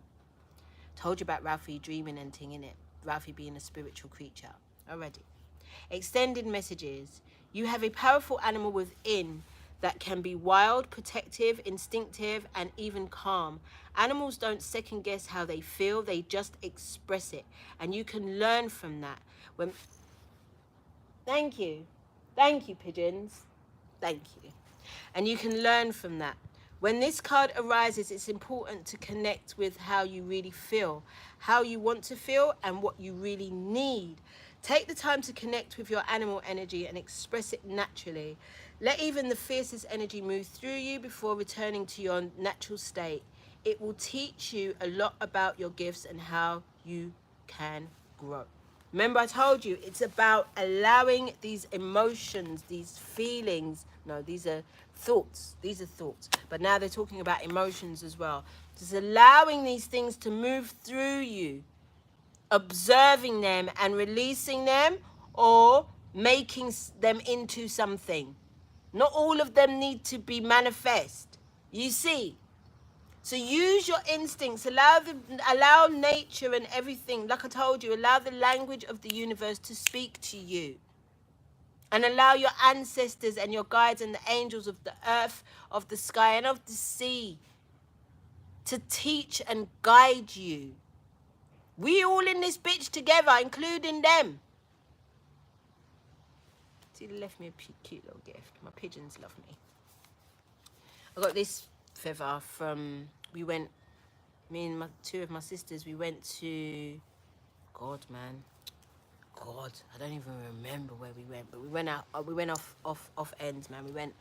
A: Told you about Ralphie dreaming and thing, innit? Ralphie being a spiritual creature. Already. Extended messages. You have a powerful animal within that can be wild, protective, instinctive, and even calm. Animals don't second guess how they feel, they just express it. And you can learn from that. When Thank you. Thank you, pigeons. Thank you. And you can learn from that. When this card arises, it's important to connect with how you really feel, how you want to feel, and what you really need. Take the time to connect with your animal energy and express it naturally. Let even the fiercest energy move through you before returning to your natural state. It will teach you a lot about your gifts and how you can grow. Remember, I told you it's about allowing these emotions, these feelings. No, these are thoughts. These are thoughts. But now they're talking about emotions as well. Just allowing these things to move through you, observing them and releasing them, or making them into something. Not all of them need to be manifest. You see? So use your instincts, allow nature and everything, like I told you, allow the language of the universe to speak to you. And allow your ancestors and your guides and the angels of the earth, of the sky, and of the sea to teach and guide you. We all in this bitch together, including them. See, they left me a cute little gift. My pigeons love me. I got this feather from, me and two of my sisters, we went to, God, I don't even remember where we went, but we went off ends, man. We went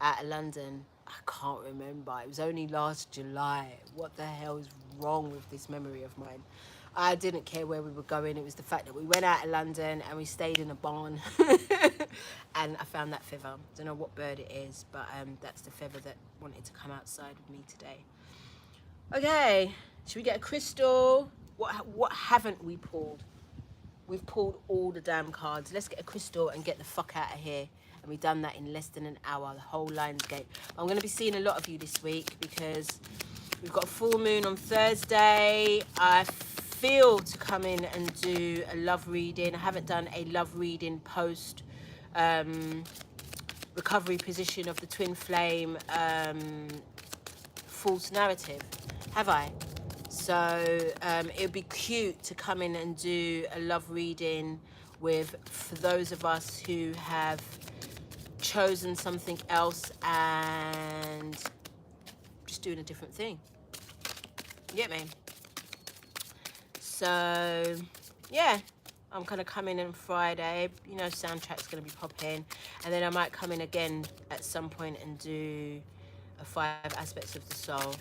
A: out of London. I can't remember. It was only last July. What the hell is wrong with this memory of mine? I didn't care where we were going. It was the fact that we went out of London and we stayed in a barn. And I found that feather. Don't know what bird it is, but that's the feather that wanted to come outside with me today. Okay, should we get a crystal? What haven't we pulled? We've pulled all the damn cards. Let's get a crystal and get the fuck out of here. And we've done that in less than an hour, the whole Lionsgate. I'm going to be seeing a lot of you this week because we've got a full moon on Thursday. I feel to come in and do a love reading. I haven't done a love reading post recovery position of the twin flame false narrative, have I? So it would be cute to come in and do a love reading for those of us who have chosen something else and just doing a different thing. You get me? So yeah, I'm gonna come in on Friday. You know, soundtrack's gonna be popping, and then I might come in again at some point and do a 5 aspects of the soul.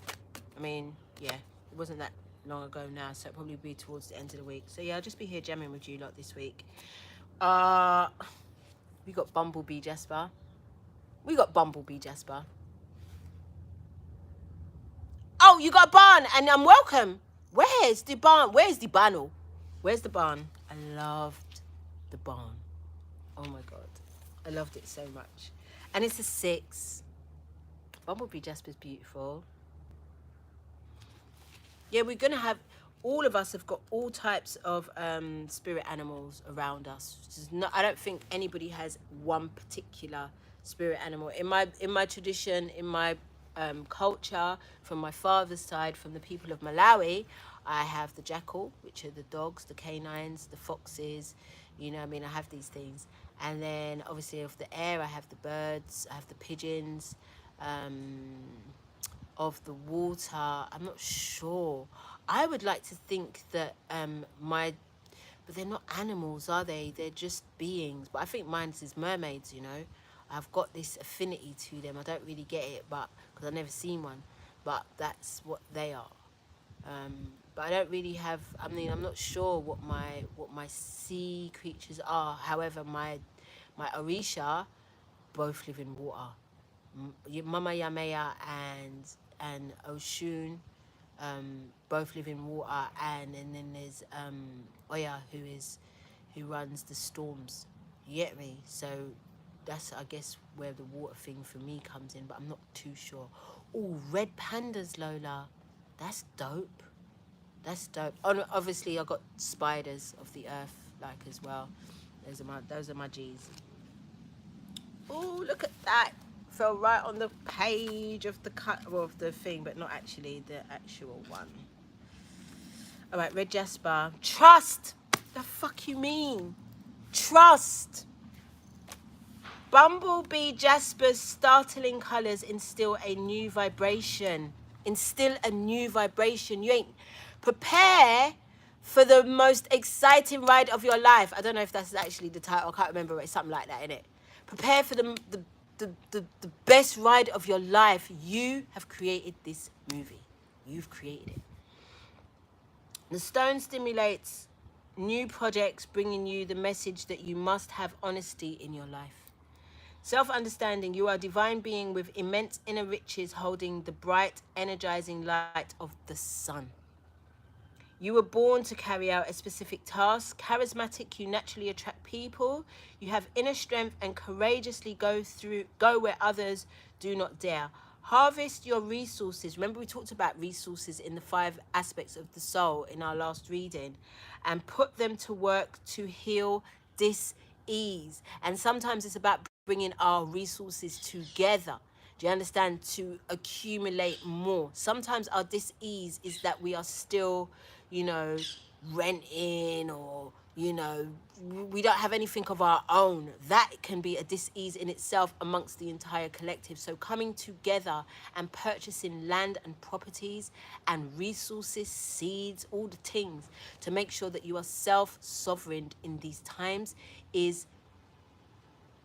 A: I mean, yeah, it wasn't that long ago now, so it'll probably be towards the end of the week. So yeah, I'll just be here jamming with you lot this week. We got Bumblebee Jasper. Oh, you got a barn, and I'm welcome. Where's the barn? Where's the barn? Where's the barn? I loved the barn. Oh my God. I loved it so much. And it's a 6. Bumblebee Jasper's beautiful. Yeah, we're going to have, all of us have got all types of spirit animals around us. I don't think anybody has one particular spirit animal. In my tradition, in my culture, from my father's side, from the people of Malawi, I have the jackal, which are the dogs, the canines, the foxes, you know what I mean? I have these things. And then obviously of the air, I have the birds, I have the pigeons. Of the water, I'm not sure. I would like to think that but they're not animals, are they? They're just beings. But I think mine's is mermaids, you know. I've got this affinity to them. I don't really get it, but because I've never seen one. But that's what they are. But I don't really have. I mean, I'm not sure what my sea creatures are. However, my Orisha both live in water. Mama Yamea and Oshun both live in water, and then there's Oya who runs the storms. You get me? So that's, I guess, where the water thing for me comes in, but I'm not too sure. Oh, red pandas, Lola. That's dope. That's dope. Oh, obviously I got spiders of the earth like as well. Those are my G's. Oh, look at that fell right on the page of the cut of the thing, but not actually the actual one. All right, red jasper. Trust. The fuck you mean? Trust. Bumblebee jasper's startling colors instill a new vibration. Instill a new vibration. You ain't prepare for the most exciting ride of your life. I don't know if that's actually the title. I can't remember. It's something like that, innit? Prepare for the best ride of your life. You have created this movie. You've created it. The stone stimulates new projects, bringing you the message that you must have honesty in your life. Self-understanding, you are a divine being with immense inner riches holding the bright, energizing light of the sun. You were born to carry out a specific task. Charismatic, you naturally attract people. You have inner strength and courageously go where others do not dare. Harvest your resources. Remember we talked about resources in the 5 aspects of the soul in our last reading, and put them to work to heal dis-ease. And sometimes it's about bringing our resources together. Do you understand? To accumulate more. Sometimes our dis-ease is that we are still, you know, renting, or, you know, we don't have anything of our own. That can be a dis-ease in itself amongst the entire collective. So coming together and purchasing land and properties and resources, seeds, all the things to make sure that you are self-sovereign in these times is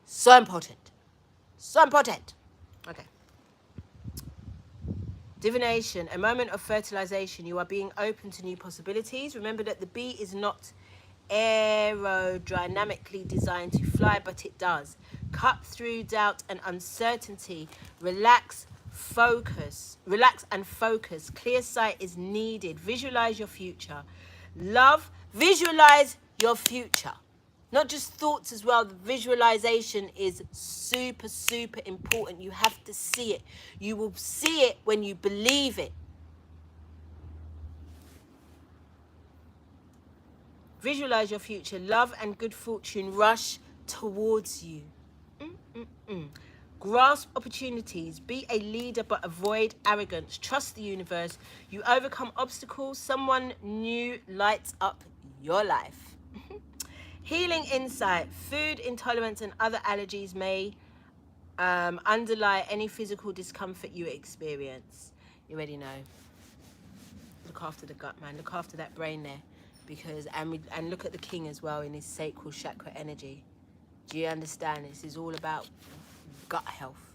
A: so important. So important. Okay. Divination, a moment of fertilization. You are being open to new possibilities. Remember that the bee is not aerodynamically designed to fly, but it does. Cut through doubt and uncertainty. Relax and focus. Clear sight is needed. Visualize your future. Love, visualize your future. Not just thoughts as well. The visualization is super, super important. You have to see it. You will see it when you believe it. Visualize your future. Love and good fortune rush towards you. Grasp opportunities. Be a leader, but avoid arrogance. Trust the universe. You overcome obstacles. Someone new lights up your life. Healing insight. Food intolerance and other allergies may underlie any physical discomfort you experience. You already know. Look after the gut, man. Look after that brain there, because and look at the king as well in his sacral chakra energy. Do you understand? This is all about gut health.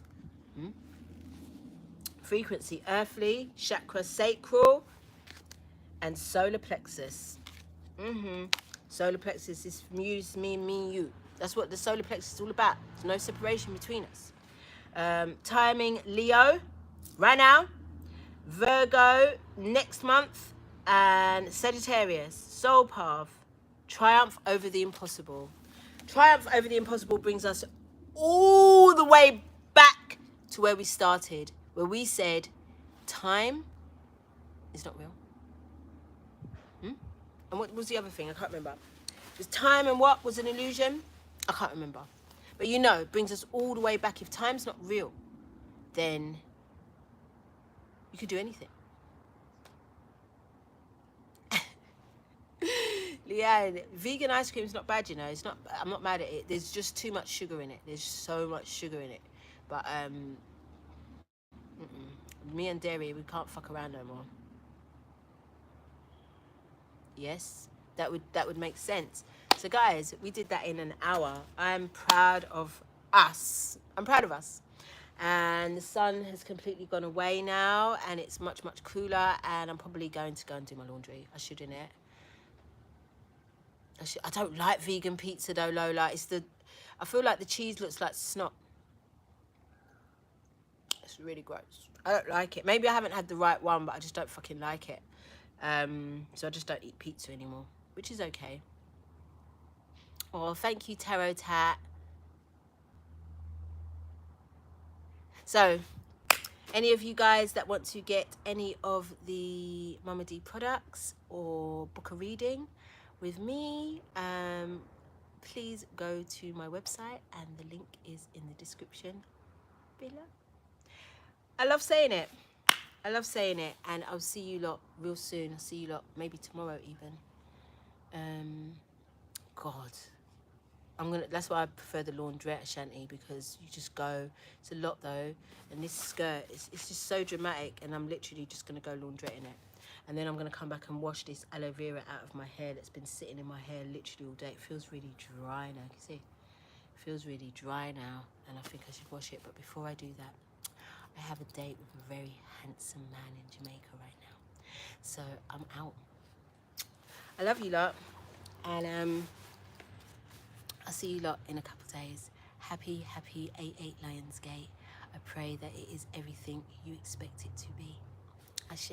A: Frequency: earthly, chakra sacral, and solar plexus. Solar plexus is me, you. That's what the solar plexus is all about. There's no separation between us. Timing: Leo, right now. Virgo, next month. And Sagittarius, soul path. Triumph over the impossible. Triumph over the impossible brings us all the way back to where we started, where we said time is not real. And what was the other thing? I can't remember. Just time and what was an illusion? I can't remember. But you know, it brings us all the way back. If time's not real, then you could do anything. Leanne, vegan ice cream is not bad, you know. It's not. I'm not mad at it. There's just too much sugar in it. There's so much sugar in it. But me and dairy, we can't fuck around no more. Yes, that would make sense. So guys, we did that in an hour. I'm proud of us. I'm proud of us. And the sun has completely gone away now, and it's much cooler. And I'm probably going to go and do my laundry. I should, innit? I don't like vegan pizza though, Lola. I feel like the cheese looks like snot. It's really gross. I don't like it. Maybe I haven't had the right one, but I just don't fucking like it. So I just don't eat pizza anymore, which is okay. Oh, thank you, Tarot Tat. So, any of you guys that want to get any of the Mama D products or book a reading with me, please go to my website, and the link is in the description Be love. I love saying it. I love saying it, and I'll see you lot real soon. I'll see you lot maybe tomorrow even. God, that's why I prefer the laundrette Ashanti, because you just go. It's a lot though, and this skirt it's just so dramatic, and I'm literally just gonna go laundrette in it, and then I'm gonna come back and wash this aloe vera out of my hair that's been sitting in my hair literally all day. It feels really dry now. You see, it feels really dry now, and I think I should wash it. But before I do that, I have a date with a very handsome man in Jamaica right now, so I'm out. I love you lot, and I'll see you lot in a couple of days. Happy 88 Lionsgate. I pray that it is everything you expect it to be. Ashe.